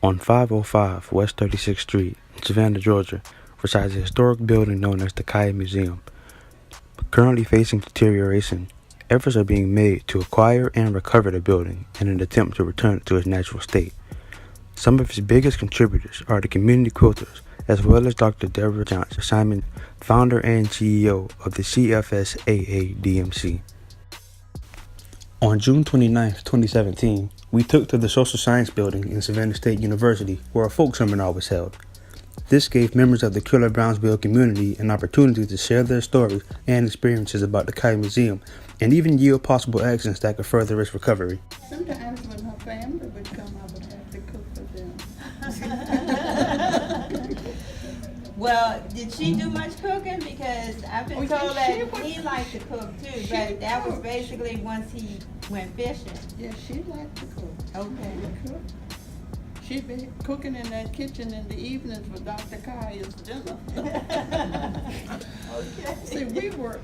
On 505 West 36th Street in Savannah, Georgia, resides a historic building known as the Kiah Museum. Currently facing deterioration, efforts are being made to acquire and recover the building in an attempt to return it to its natural state. Some of its biggest contributors are the community quilters, as well as Dr. Deborah Johnson Simon, founder and CEO of the CFSAA-DMC. On June 29, 2017, we took to the Social Science Building in Savannah State University, where a folk seminar was held. This gave members of the Killer Brownsville community an opportunity to share their stories and experiences about the Kiah Museum, and even yield possible actions that could further its recovery. Sometimes when her family would come, I would have to cook for them. Well, did she do much cooking? Because I've been told that he liked to cook too, but that was basically once he went fishing. Yeah, she liked to cook. Okay. She'd be cooking in that kitchen in the evenings for Dr. Kiah's dinner. Okay. See, we were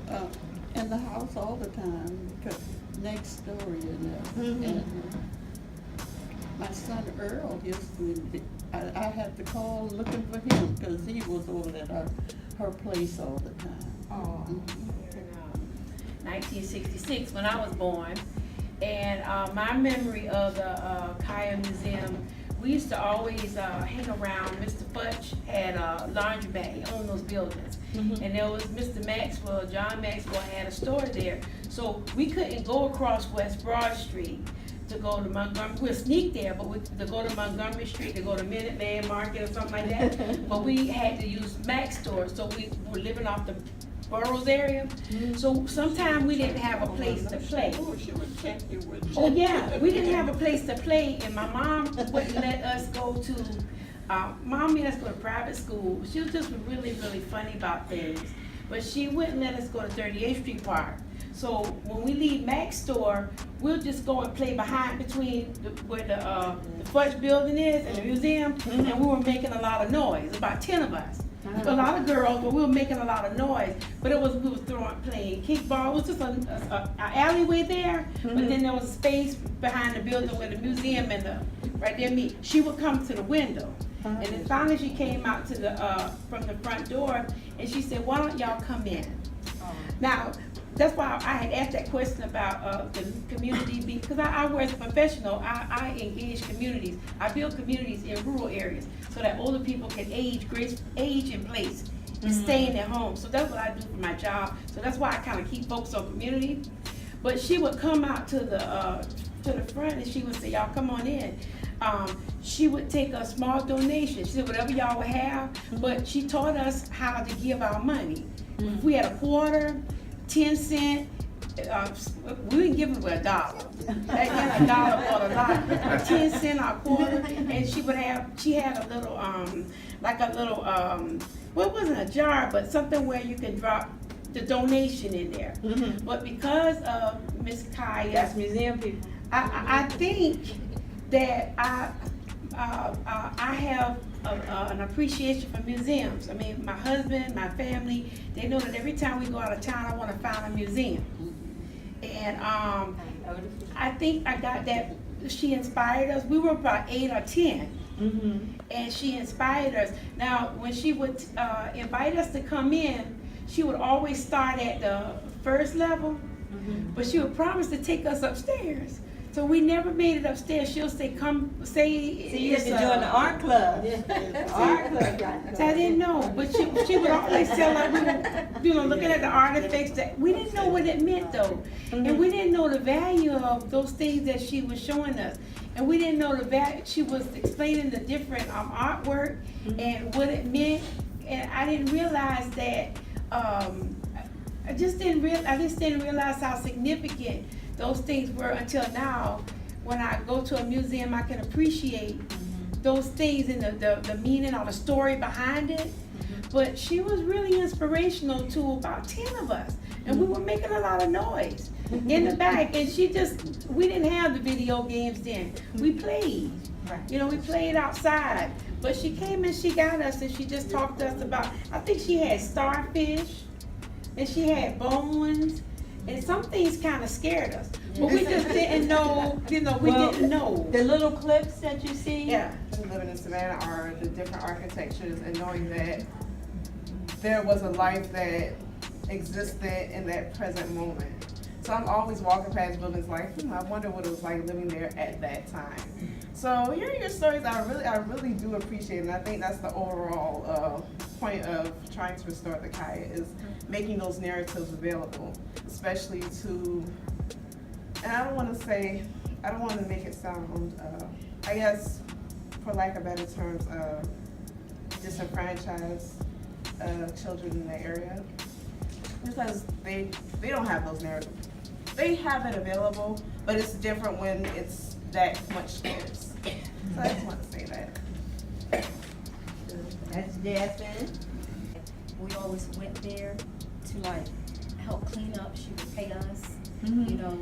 in the house all the time because next door, you know. Mm-hmm. And my son Earl used to be, I had to call looking for him because he was over at her place all the time. Oh, in 1966 when I was born, and my memory of the Kiah Museum, we used to always hang around. Mr. Futch had a laundromat. He owned those buildings. Mm-hmm. And there was Mr. Maxwell, John Maxwell had a store there. So we couldn't go across West Broad Street to go to Montgomery. We'd sneak there, but to go to Montgomery Street, to go to Minuteman Market or something like that. But we had to use Max stores, so we were living off the Burroughs area. Mm-hmm. So sometimes we didn't have a place to play. Oh yeah, we didn't have a place to play, and my mom wouldn't let us go to, mom made us go to private school. She was just really, really funny about things. But she wouldn't let us go to 38th Street Park. So when we leave Mac's store, we'll just go and play between where the Futch building is and the museum, mm-hmm. and we were making a lot of noise, about 10 of us. A lot of girls, but we were making a lot of noise. But we was playing kickball. It was just an alleyway there, mm-hmm. but then there was a space behind the building where the museum and right there meet. She would come to the window, and then finally she came out to from the front door, and she said, "Why don't y'all come in?" Now, that's why I had asked that question about the community, because I work as a professional. I engage communities. I build communities in rural areas so that older people can age in place and mm-hmm. stay in their homes. So that's what I do for my job. So that's why I kind of keep focused on community. But she would come out to the front and she would say, "Y'all come on in." She would take a small donation. She said, "Whatever y'all would have," mm-hmm. but she taught us how to give our money. Mm-hmm. If we had a quarter, 10 cents, we didn't give them $1. That $1 bought a lot. 10 cents or a quarter, and she had a little, well, it wasn't a jar, but something where you can drop the donation in there. Mm-hmm. But because of Miss Kiah, that's museum people. I think that I have an appreciation for museums. I mean, my husband, my family, they know that every time we go out of town, I want to find a museum. And I think I got that. She inspired us. We were about 8 or 10, mm-hmm. and she inspired us. Now, when she would invite us to come in, she would always start at the first level, mm-hmm. but she would promise to take us upstairs. So we never made it upstairs. She'll say, "Come, say." So you have to join the art club. Art club. I didn't know, but she would always tell us, we were looking at the artifacts that we didn't know what it meant though, mm-hmm. and we didn't know the value of those things that she was showing us, and we didn't know the value. She was explaining the different artwork mm-hmm. and what it meant, and I didn't realize that. I just didn't realize how significant those things were until now. When I go to a museum, I can appreciate mm-hmm. those things and the meaning or the story behind it. Mm-hmm. But she was really inspirational to about 10 of us. And we were making a lot of noise in the back. And we didn't have the video games then. We played. Right. You know, we played outside. But she came and she got us and she just talked to us about, I think she had starfish and she had bones. And some things kind of scared us. But we just didn't know, we didn't know. The little clips that you see? Yeah, and living in Savannah are the different architectures and knowing that there was a life that existed in that present moment. So I'm always walking past buildings like, I wonder what it was like living there at that time. So hearing your stories, I really do appreciate it, and I think that's the overall point of trying to restore the Kiah is making those narratives available, especially to, and I don't want to make it sound, I guess, for lack of better terms, disenfranchised children in the area, because they don't have those narratives. They have it available, but it's different when it's that much scarce. So I just want to say that. That's Jasmine. We always went there to like help clean up. She would pay us, Mhm. you know,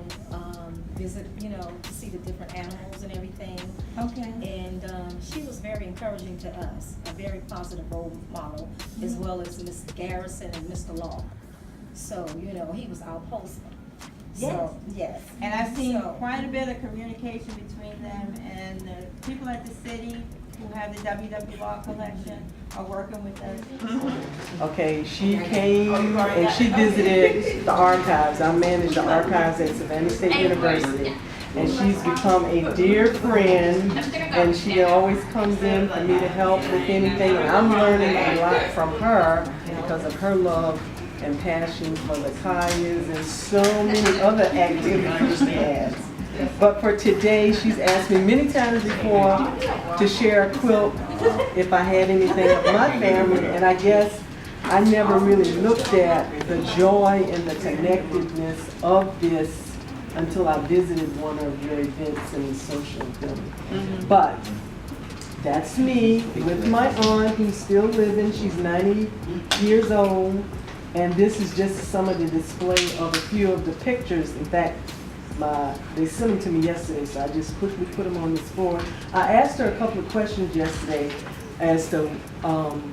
visit, you know, to see the different animals and everything. Okay. And she was very encouraging to us, a very positive role model, as well as Mr. Garrison and Mr. Law. So, you know, he was our poster. Yes. So, yes. And I've seen So- quite a bit of communication between them and the people at the city who have the WW collection are working with us. Okay, she came and she visited the archives. I manage the archives at Savannah State University. And she's become a dear friend, and she always comes in for me to help with anything. And I'm learning a lot from her because of her love and passion for the Kiahs and so many other activities she has. But for today, she's asked me many times before to share a quilt if I had anything of my family, and I guess I never really looked at the joy and the connectedness of this until I visited one of your events in the social building. But that's me with my aunt who's still living. She's 90 years old. And this is just some of the display of a few of the pictures. In fact, they sent them to me yesterday, so I just quickly put them on this board. I asked her a couple of questions yesterday as to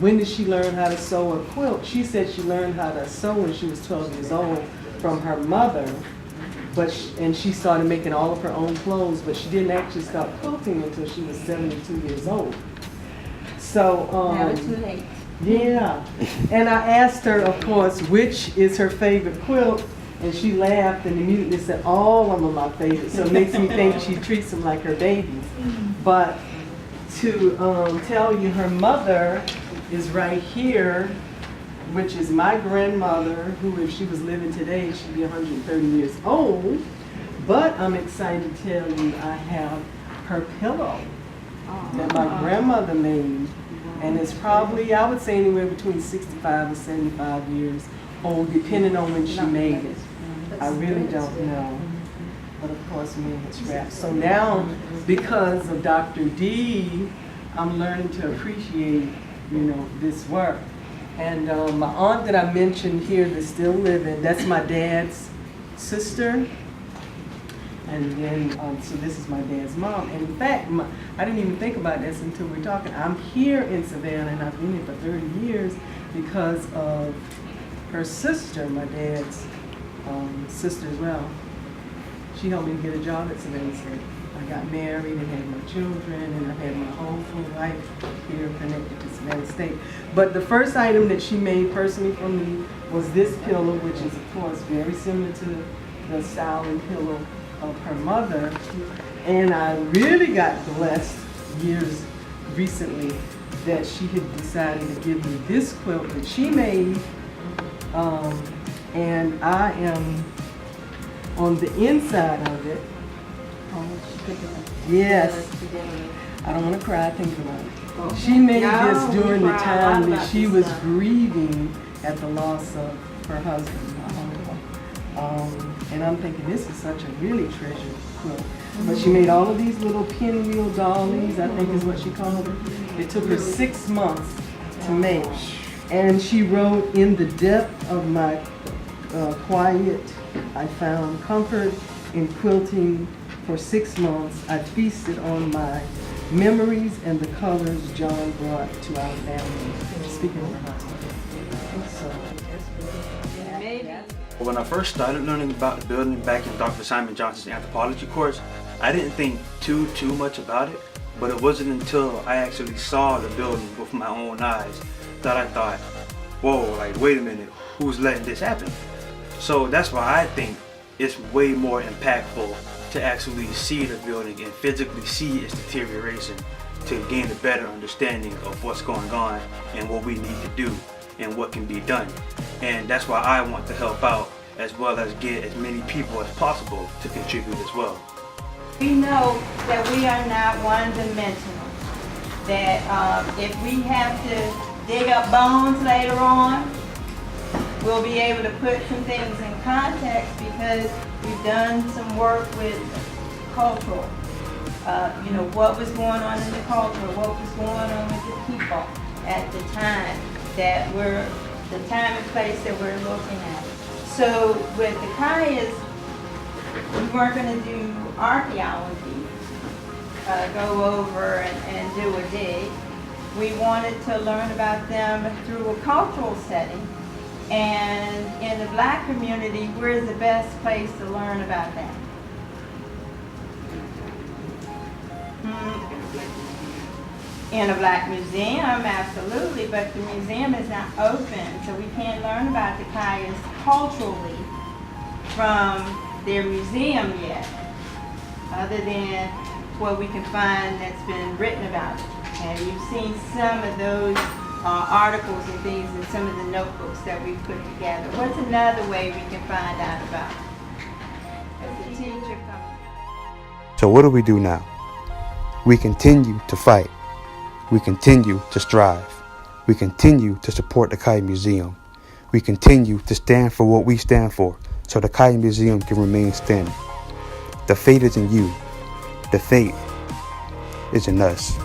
when did she learn how to sew a quilt. She said she learned how to sew when she was 12 years old from her mother, and she started making all of her own clothes, but she didn't actually start quilting until she was 72 years old. So, Never too late. yeah, and I asked her, of course, which is her favorite quilt, and she laughed and immediately said, all of them are my favorite, so it makes me think she treats them like her babies. But to tell you, her mother is right here, which is my grandmother, who if she was living today, she'd be 130 years old. But I'm excited to tell you I have her pillow that my grandmother made. And it's probably, I would say, anywhere between 65 and 75 years old, depending on when she made it. I really don't know. But of course, me and scraps. So now, because of Dr. D, I'm learning to appreciate, you know, this work. And my aunt that I mentioned here that's still living, that's my dad's sister. And then, so this is my dad's mom. And in fact, I didn't even think about this until we were talking. I'm here in Savannah, and I've been here for 30 years because of her sister, my dad's sister as well. She helped me get a job at Savannah State. I got married and had my children, and I've had my whole full life here connected to Savannah State. But the first item that she made personally for me was this pillow, which is, of course, very similar to the style and pillow of her mother. And I really got blessed years recently that she had decided to give me this quilt that she made. And I am on the inside of it. Yes. I don't want to cry thinking about it. She made this during the time that she was grieving at the loss of her husband. And I'm thinking this is such a really treasured quilt. But she made all of these little pinwheel dollies, I think is what she called them. It took her 6 months to make. And she wrote, in the depth of my quiet, I found comfort in quilting. For 6 months, I feasted on my memories and the colors John brought to our family. Speaking of her husband. So, Maybe When I first started learning about the building back in Dr. Simon Johnson's anthropology course, I didn't think too much about it, but it wasn't until I actually saw the building with my own eyes that I thought, whoa, like wait a minute, who's letting this happen? So that's why I think it's way more impactful to actually see the building and physically see its deterioration to gain a better understanding of what's going on and what we need to do and what can be done. And that's why I want to help out as well as get as many people as possible to contribute as well. We know that we are not one-dimensional, that if we have to dig up bones later on, we'll be able to put some things in context because we've done some work with cultural. You know, what was going on in the culture, what was going on with the people at the time that the time and place that we're looking at. So with the Kiahs, we weren't going to do archaeology, go over and do a dig. We wanted to learn about them through a cultural setting. And in the Black community, where's the best place to learn about that? In a Black museum, absolutely, but the museum is not open, so we can't learn about the Kiahs culturally from their museum yet, other than what we can find that's been written about it. And you've seen some of those articles and things in some of the notebooks that we've put together. What's another way we can find out about it? As a teacher comes. So what do we do now? We continue to fight. We continue to strive. We continue to support the Kiah Museum. We continue to stand for what we stand for so the Kiah Museum can remain standing. The fate is in you. The fate is in us.